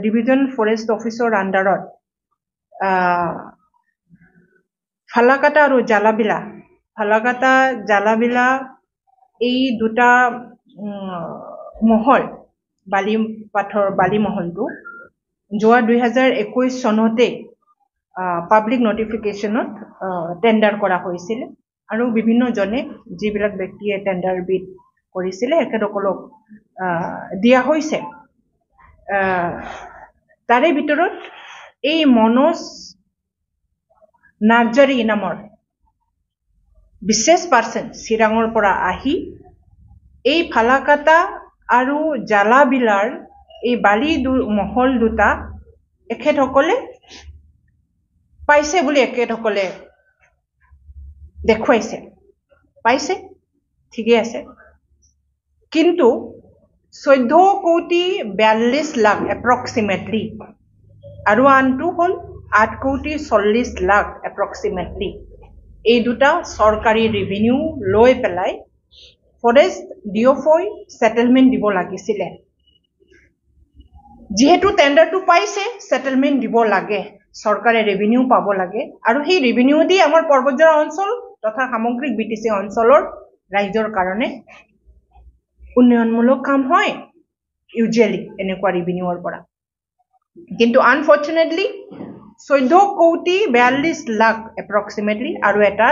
division forest অফিচৰ আণ্ডাৰত ফালাকাটা আৰু জালাবিলা এই দুটা মহল বালি মহলটো যোৱা 2021 চনতে পাব্লিক নটিফিকেশ্যনত টেণ্ডাৰ কৰা হৈছিল আৰু বিভিন্নজনে যিবিলাক ব্যক্তিয়ে টেণ্ডাৰ বিড কৰিছিলে একেসকলক দিয়া হৈছে তাৰে ভিতৰত এই মনোজ নাৰ্জাৰী নামৰ বিশেষ পাৰ্চন চিৰাঙৰ পৰা আহি এই ফালাকাটা আৰু জালাবিলাৰ এই বালি মহল দুটা এখেতসকলে পাইছে বুলি এখেতসকলে দেখুৱাইছে পাইছে ঠিকই আছে কিন্তু 14,42,00,000 এপ্ৰক্সিমেটলি আৰু আনটো হ'ল 8,40,00,000 এপ্ৰক্সিমেটলি এই দুটা চৰকাৰী ৰেভিনিউ লৈ পেলাই ফৰেষ্ট ডিঅফই সেটেলমেন্ট দিব লাগিছিলে যেহেতু টেণ্ডাৰটো পাইছে সেটেলমেন্ট দিব লাগে চৰকাৰে ৰেভিনিউ পাব লাগে আৰু সেই ৰেভিনিউ দি আমাৰ পৰ্বতজৰা অঞ্চল তথা সামগ্ৰিক বিটিসি অঞ্চলৰ ৰাইজৰ কাৰণে উন্নয়নমূলক কাম হয় ইউজুৱেলি এনেকুৱা ৰেভিনিউৰ পৰা কিন্তু আনফৰ্চুনেটলি 14,42,00,000 এপ্ৰক্সিমেটলি আৰু এটা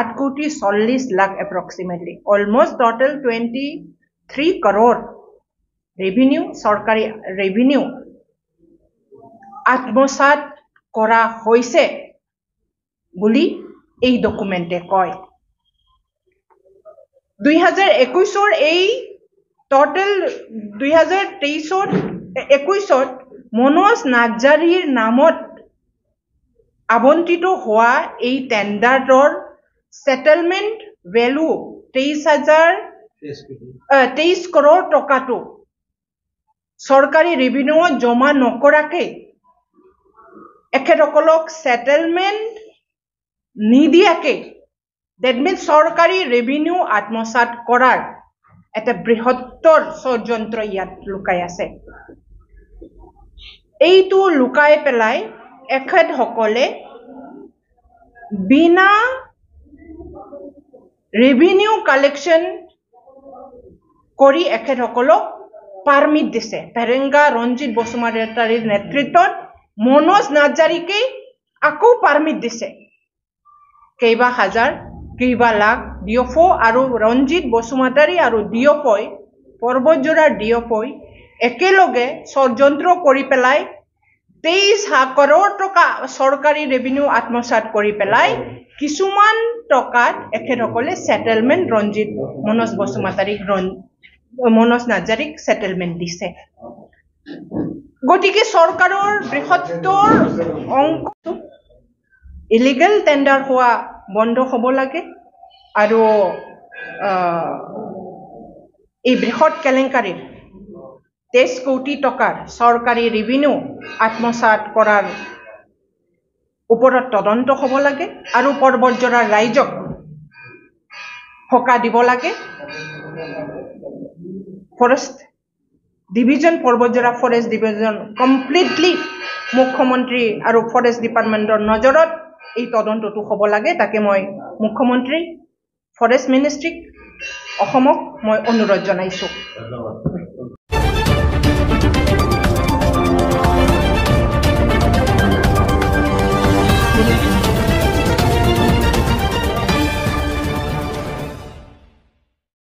8,40,00,000 approximately almost total 23 crore revenue চৰকাৰী ৰেভিনিউ আত্মসাৎ কৰা হৈছে বুলি এই ডকুমেন্টে কয় 2021 এই টোটাল 2023-21 মনোজ নাৰ্জাৰীৰ নামত আবণ্টিত হোৱা এই টেণ্ডাৰৰ সেটেলমেন্ট ভ্যালু 23 crore টকাটো চৰকাৰী ৰেভিনিউ জমা নকৰাকে এখেতসকলক সেটেলমেন্ট নিদিয়াকে that means চৰকাৰী ৰেভিনিউ আত্মসাৎ কৰাৰ এটা বৃহত্তৰ ষড়যন্ত্ৰ ইয়াত লুকাই আছে এইটো লুকাই পেলাই এখেতসকলে বিনা ৰেভিনিউ কালেকশন কৰি এখেতসকলক পাৰমিট দিছে পেৰেঙ্গা ৰঞ্জিত বসুমতাৰীৰ নেতৃত্বত মনোজ নাৰ্জাৰীকে আকৌ পাৰমিট দিছে কেইবা হাজাৰ কেইবা লাখ ডিঅফও আৰু ৰঞ্জিত বসুমতাৰী আৰু ডিঅফই পৰ্বতজৰাৰ ডিঅফই একেলগে ষড়যন্ত্ৰ কৰি পেলাই 23 crore টকা চৰকাৰী ৰেভিনিউ আত্মসাৎ কৰি পেলাই কিছুমান টকাত এখেতসকলে সেটেলমেন্ট মনোজ নাৰ্জাৰীক সেটেলমেন্ট দিছে গতিকে চৰকাৰৰ বৃহত্তৰ অংক ইলিগেল টেণ্ডাৰ হোৱা বন্ধ হ'ব লাগে আৰু এই বৃহৎ কেলেংকাৰীৰ 23 কোটি টকাৰ চৰকাৰী ৰেভিনিউ আত্মসাৎ কৰাৰ ওপৰত তদন্ত হ'ব লাগে আৰু পৰ্বতজৰাৰ ৰাইজক হকা দিব লাগে forest division Parbatjhora forest division completely মুখ্যমন্ত্ৰী আৰু ফৰেষ্ট ডিপাৰ্টমেন্টৰ নজৰত এই তদন্তটো হ'ব লাগে তাকে মই মুখ্যমন্ত্ৰী ফৰেষ্ট মিনিষ্ট্ৰীক অসমক মই অনুৰোধ জনাইছো